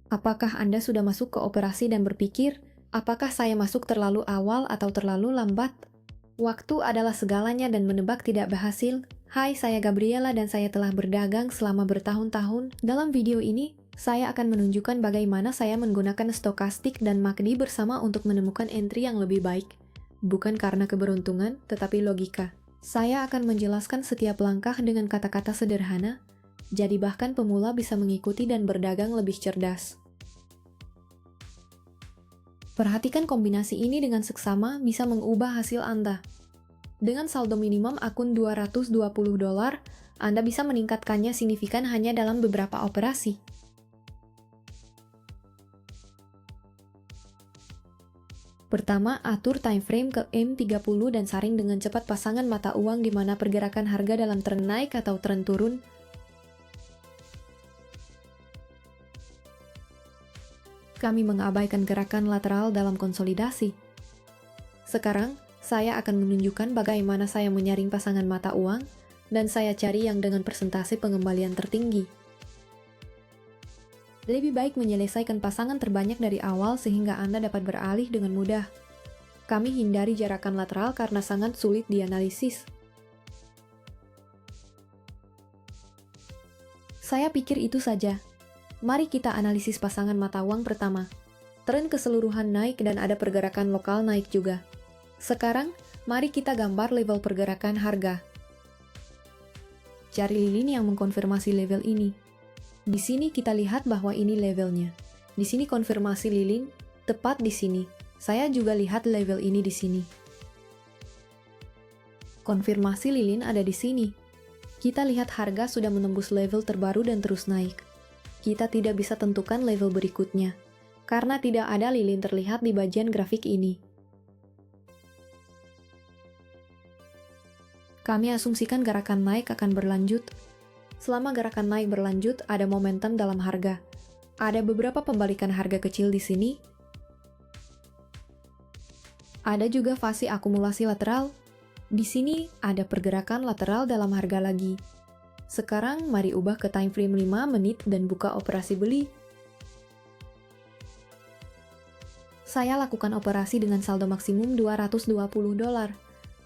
Apakah Anda sudah masuk ke operasi dan berpikir, apakah saya masuk terlalu awal atau terlalu lambat? Waktu adalah segalanya dan menebak tidak berhasil. Hai, saya Gabriela dan saya telah berdagang selama bertahun-tahun. Dalam video ini, saya akan menunjukkan bagaimana saya menggunakan stokastik dan MACD bersama untuk menemukan entry yang lebih baik. Bukan karena keberuntungan, tetapi logika. Saya akan menjelaskan setiap langkah dengan kata-kata sederhana, jadi bahkan pemula bisa mengikuti dan berdagang lebih cerdas. Perhatikan kombinasi ini dengan seksama bisa mengubah hasil Anda. Dengan saldo minimum akun $220, Anda bisa meningkatkannya signifikan hanya dalam beberapa operasi. Pertama, atur time frame ke M30 dan saring dengan cepat pasangan mata uang di mana pergerakan harga dalam tren naik atau tren turun. Kami mengabaikan gerakan lateral dalam konsolidasi. Sekarang, saya akan menunjukkan bagaimana saya menyaring pasangan mata uang, dan saya cari yang dengan persentase pengembalian tertinggi. Lebih baik menyelesaikan pasangan terbanyak dari awal sehingga Anda dapat beralih dengan mudah. Kami hindari jarakan lateral karena sangat sulit dianalisis. Saya pikir itu saja. Mari kita analisis pasangan mata uang pertama. Tren keseluruhan naik dan ada pergerakan lokal naik juga. Sekarang, mari kita gambar level pergerakan harga. Cari lilin yang mengkonfirmasi level ini. Di sini kita lihat bahwa ini levelnya. Di sini konfirmasi lilin, tepat di sini. Saya juga lihat level ini di sini. Konfirmasi lilin ada di sini. Kita lihat harga sudah menembus level terbaru dan terus naik. Kita tidak bisa tentukan level berikutnya, karena tidak ada lilin terlihat di bagian grafik ini. Kami asumsikan gerakan naik akan berlanjut. Selama gerakan naik berlanjut, ada momentum dalam harga. Ada beberapa pembalikan harga kecil di sini. Ada juga fase akumulasi lateral. Di sini ada pergerakan lateral dalam harga lagi. Sekarang, mari ubah ke time frame 5 menit dan buka operasi beli. Saya lakukan operasi dengan saldo maksimum $220.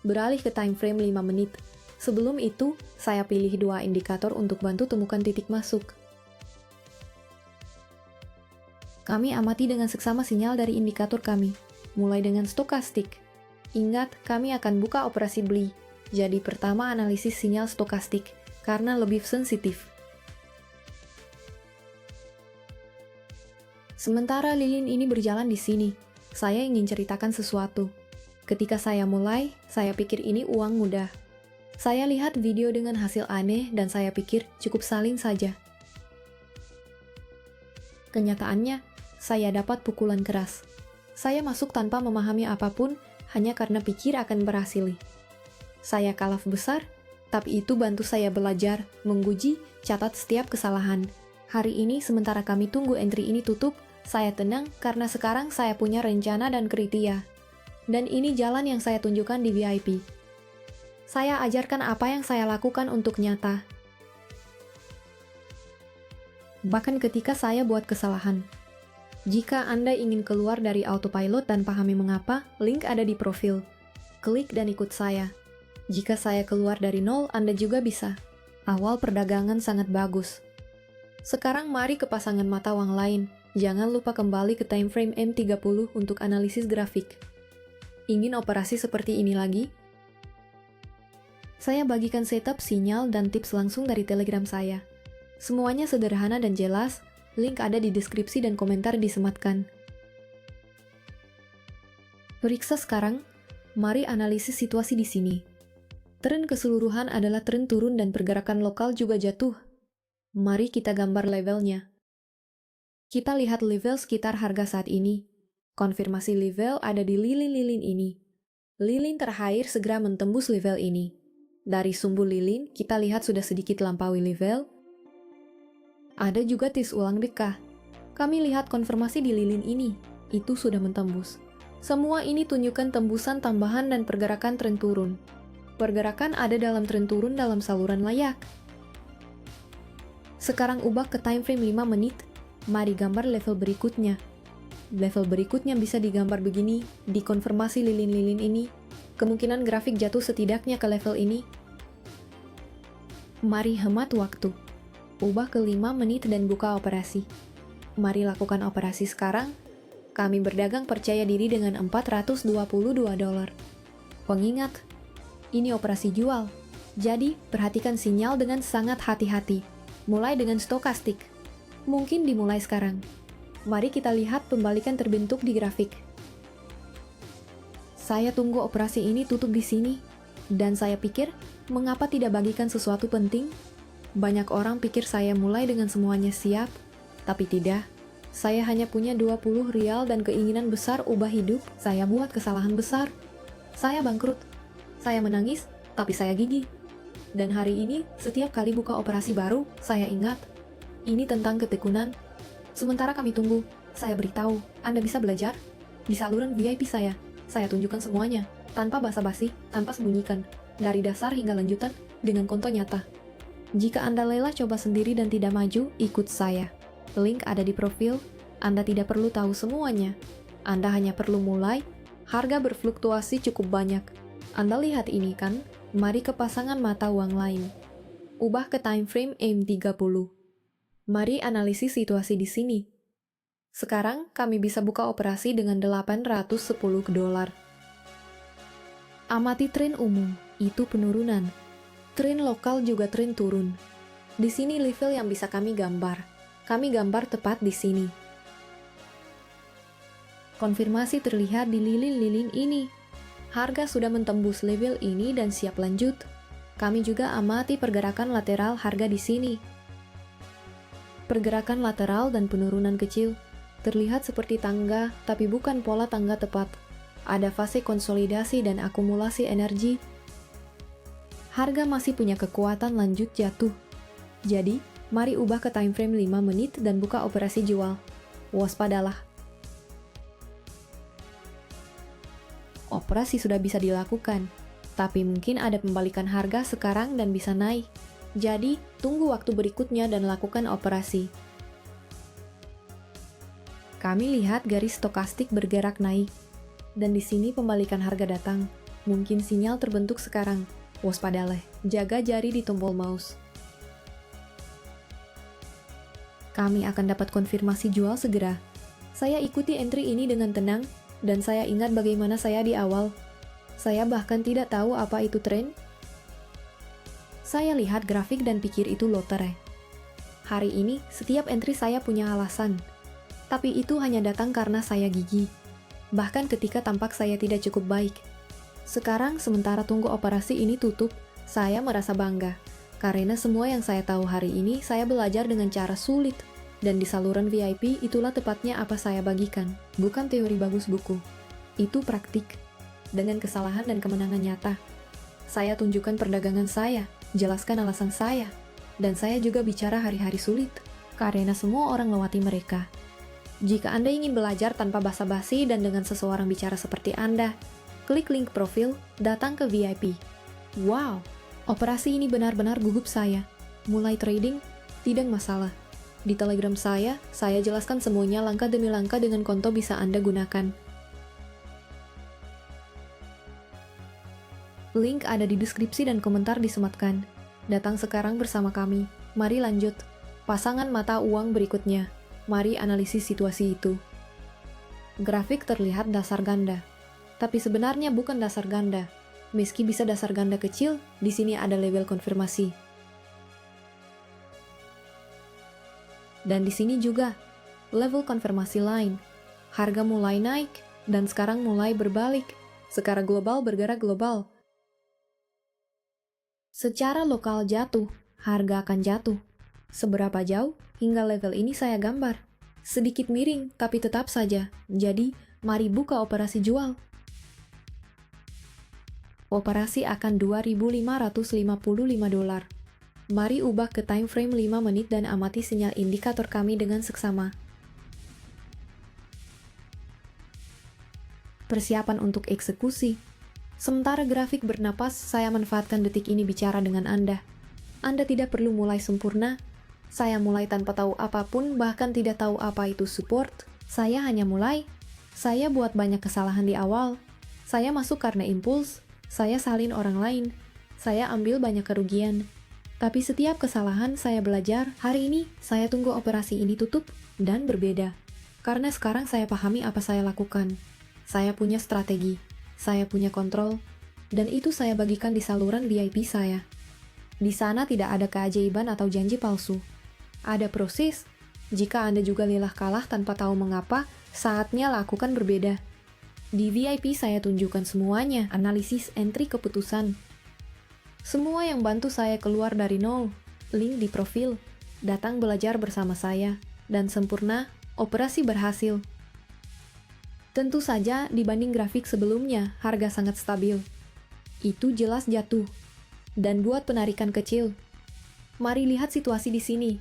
Beralih ke time frame 5 menit. Sebelum itu, saya pilih dua indikator untuk bantu temukan titik masuk. Kami amati dengan seksama sinyal dari indikator kami, mulai dengan stokastik. Ingat, kami akan buka operasi beli. Jadi pertama analisis sinyal stokastik, karena lebih sensitif. Sementara lilin ini berjalan di sini, saya ingin ceritakan sesuatu. Ketika saya mulai, saya pikir ini uang mudah. Saya lihat video dengan hasil aneh dan saya pikir cukup salin saja. Kenyataannya, saya dapat pukulan keras. Saya masuk tanpa memahami apapun, hanya karena pikir akan berhasil. Saya kalah besar, tapi itu bantu saya belajar, menguji, catat setiap kesalahan. Hari ini sementara kami tunggu entry ini tutup, saya tenang karena sekarang saya punya rencana dan kriteria. Dan ini jalan yang saya tunjukkan di VIP. Saya ajarkan apa yang saya lakukan untuk nyata. Bahkan ketika saya buat kesalahan. Jika Anda ingin keluar dari autopilot dan pahami mengapa, link ada di profil. Klik dan ikut saya. Jika saya keluar dari nol, Anda juga bisa. Awal perdagangan sangat bagus. Sekarang mari ke pasangan mata uang lain. Jangan lupa kembali ke time frame M30 untuk analisis grafik. Ingin operasi seperti ini lagi? Saya bagikan setup, sinyal, dan tips langsung dari Telegram saya. Semuanya sederhana dan jelas, link ada di deskripsi dan komentar disematkan. Periksa sekarang, mari analisis situasi di sini. Tren keseluruhan adalah tren turun dan pergerakan lokal juga jatuh. Mari kita gambar levelnya. Kita lihat level sekitar harga saat ini. Konfirmasi level ada di lilin-lilin ini. Lilin terakhir segera mentembus level ini. Dari sumbu lilin, kita lihat sudah sedikit lampaui level. Ada juga tis ulang dekah. Kami lihat konfirmasi di lilin ini. Itu sudah mentembus. Semua ini tunjukkan tembusan tambahan dan pergerakan tren turun. Pergerakan ada dalam tren turun dalam saluran layak. Sekarang ubah ke time frame 5 menit. Mari gambar level berikutnya. Level berikutnya bisa digambar begini, dikonfirmasi lilin-lilin ini. Kemungkinan grafik jatuh setidaknya ke level ini. Mari hemat waktu. Ubah ke 5 menit dan buka operasi. Mari lakukan operasi sekarang. Kami berdagang percaya diri dengan $422. Pengingat, ini operasi jual. Jadi, perhatikan sinyal dengan sangat hati-hati. Mulai dengan stokastik. Mungkin dimulai sekarang. Mari kita lihat pembalikan terbentuk di grafik. Saya tunggu operasi ini tutup di sini. Dan saya pikir, mengapa tidak bagikan sesuatu penting? Banyak orang pikir saya mulai dengan semuanya siap, tapi tidak. Saya hanya punya 20 rial dan keinginan besar ubah hidup. Saya buat kesalahan besar. Saya bangkrut. Saya menangis, tapi saya gigih. Dan hari ini, setiap kali buka operasi baru, saya ingat, ini tentang ketekunan. Sementara kami tunggu, saya beritahu, Anda bisa belajar. Di saluran VIP saya tunjukkan semuanya, tanpa basa-basi, tanpa sembunyikan, dari dasar hingga lanjutan, dengan konto nyata. Jika Anda lelah coba sendiri dan tidak maju, ikut saya. Link ada di profil, Anda tidak perlu tahu semuanya. Anda hanya perlu mulai, harga berfluktuasi cukup banyak. Anda lihat ini kan? Mari ke pasangan mata uang lain. Ubah ke time frame M30. Mari analisis situasi di sini. Sekarang kami bisa buka operasi dengan $810. Amati tren umum, itu penurunan. Tren lokal juga tren turun. Di sini level yang bisa kami gambar. Kami gambar tepat di sini. Konfirmasi terlihat di lilin-lilin ini. Harga sudah mentembus level ini dan siap lanjut. Kami juga amati pergerakan lateral harga di sini. Pergerakan lateral dan penurunan kecil terlihat seperti tangga, tapi bukan pola tangga tepat. Ada fase konsolidasi dan akumulasi energi. Harga masih punya kekuatan lanjut jatuh. Jadi, mari ubah ke time frame 5 menit dan buka operasi jual. Waspadalah. Operasi sudah bisa dilakukan, tapi mungkin ada pembalikan harga sekarang dan bisa naik. Jadi, tunggu waktu berikutnya dan lakukan operasi. Kami lihat garis stokastik bergerak naik. Dan di sini pembalikan harga datang. Mungkin sinyal terbentuk sekarang. Waspadalah, jaga jari di tombol mouse. Kami akan dapat konfirmasi jual segera. Saya ikuti entry ini dengan tenang, dan saya ingat bagaimana saya di awal. Saya bahkan tidak tahu apa itu tren. Saya lihat grafik dan pikir itu lotre. Hari ini, setiap entry saya punya alasan. Tapi itu hanya datang karena saya gigih. Bahkan ketika tampak saya tidak cukup baik. Sekarang, sementara tunggu operasi ini tutup, saya merasa bangga. Karena semua yang saya tahu hari ini, saya belajar dengan cara sulit. Dan di saluran VIP, itulah tepatnya apa saya bagikan. Bukan teori bagus buku. Itu praktik. Dengan kesalahan dan kemenangan nyata. Saya tunjukkan perdagangan saya, jelaskan alasan saya. Dan saya juga bicara hari-hari sulit. Karena semua orang lewati mereka. Jika Anda ingin belajar tanpa basa-basi dan dengan seseorang bicara seperti Anda, klik link profil, datang ke VIP. Wow, operasi ini benar-benar gugup saya. Mulai trading, tidak masalah. Di Telegram saya jelaskan semuanya langkah demi langkah dengan konto bisa Anda gunakan. Link ada di deskripsi dan komentar disematkan. Datang sekarang bersama kami. Mari lanjut. Pasangan mata uang berikutnya. Mari analisis situasi itu. Grafik terlihat dasar ganda. Tapi sebenarnya bukan dasar ganda. Meski bisa dasar ganda kecil, di sini ada label konfirmasi. Dan di sini juga, level konfirmasi lain. Harga mulai naik, dan sekarang mulai berbalik. Secara global bergerak global. Secara lokal jatuh, harga akan jatuh. Seberapa jauh, hingga level ini saya gambar. Sedikit miring, tapi tetap saja. Jadi, mari buka operasi jual. Operasi akan $2.555. Mari ubah ke time frame 5 menit dan amati sinyal indikator kami dengan seksama. Persiapan untuk eksekusi. Sementara grafik bernapas, saya manfaatkan detik ini bicara dengan Anda. Anda tidak perlu mulai sempurna. Saya mulai tanpa tahu apapun, bahkan tidak tahu apa itu support. Saya hanya mulai. Saya buat banyak kesalahan di awal. Saya masuk karena impuls. Saya salin orang lain. Saya ambil banyak kerugian. Tapi setiap kesalahan saya belajar. Hari ini, saya tunggu operasi ini tutup dan berbeda. Karena sekarang saya pahami apa saya lakukan. Saya punya strategi. Saya punya kontrol. Dan itu saya bagikan di saluran VIP saya. Di sana tidak ada keajaiban atau janji palsu. Ada proses. Jika Anda juga lelah kalah tanpa tahu mengapa, saatnya lakukan berbeda. Di VIP saya tunjukkan semuanya, analisis, entry keputusan. Semua yang bantu saya keluar dari nol. Link di profil. Datang belajar bersama saya. Dan sempurna, operasi berhasil. Tentu saja, dibanding grafik sebelumnya, harga sangat stabil. Itu jelas jatuh. Dan buat penarikan kecil. Mari lihat situasi di sini.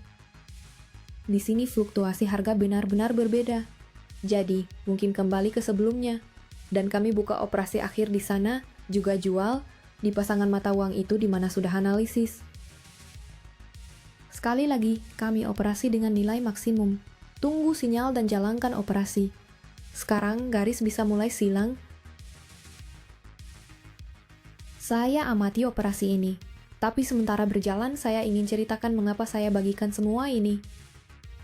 Di sini fluktuasi harga benar-benar berbeda. Jadi, mungkin kembali ke sebelumnya. Dan kami buka operasi akhir di sana, juga jual, di pasangan mata uang itu di mana sudah analisis. Sekali lagi, kami operasi dengan nilai maksimum. Tunggu sinyal dan jalankan operasi. Sekarang garis bisa mulai silang. Saya amati operasi ini. Tapi sementara berjalan, saya ingin ceritakan mengapa saya bagikan semua ini.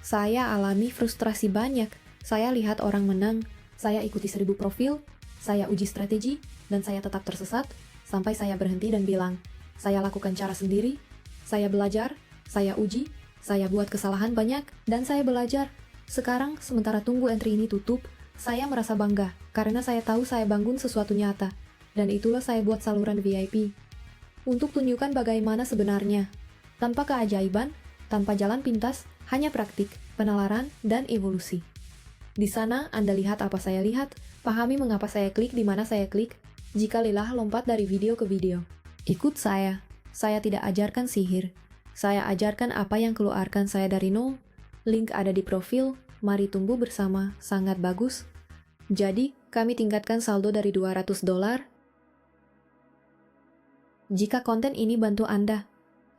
Saya alami frustrasi banyak. Saya lihat orang menang. Saya ikuti 1000 profil. Saya uji strategi. Dan saya tetap tersesat. Sampai saya berhenti dan bilang, saya lakukan cara sendiri. Saya belajar. Saya uji. Saya buat kesalahan banyak. Dan saya belajar. Sekarang, sementara tunggu entry ini tutup, saya merasa bangga. Karena saya tahu saya bangun sesuatu nyata. Dan itulah saya buat saluran VIP. Untuk tunjukkan bagaimana sebenarnya. Tanpa keajaiban, tanpa jalan pintas, hanya praktik, penalaran, dan evolusi. Di sana, Anda lihat apa saya lihat, pahami mengapa saya klik di mana saya klik, jika lelah lompat dari video ke video. Ikut saya tidak ajarkan sihir. Saya ajarkan apa yang keluarkan saya dari nol. Link ada di profil, mari tumbuh bersama, sangat bagus. Jadi, kami tingkatkan saldo dari $200. Jika konten ini bantu Anda,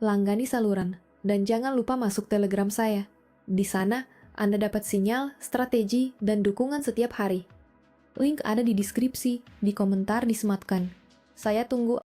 langgani saluran, dan jangan lupa masuk Telegram saya. Di sana, Anda dapat sinyal, strategi, dan dukungan setiap hari. Link ada di deskripsi, di komentar disematkan. Saya tunggu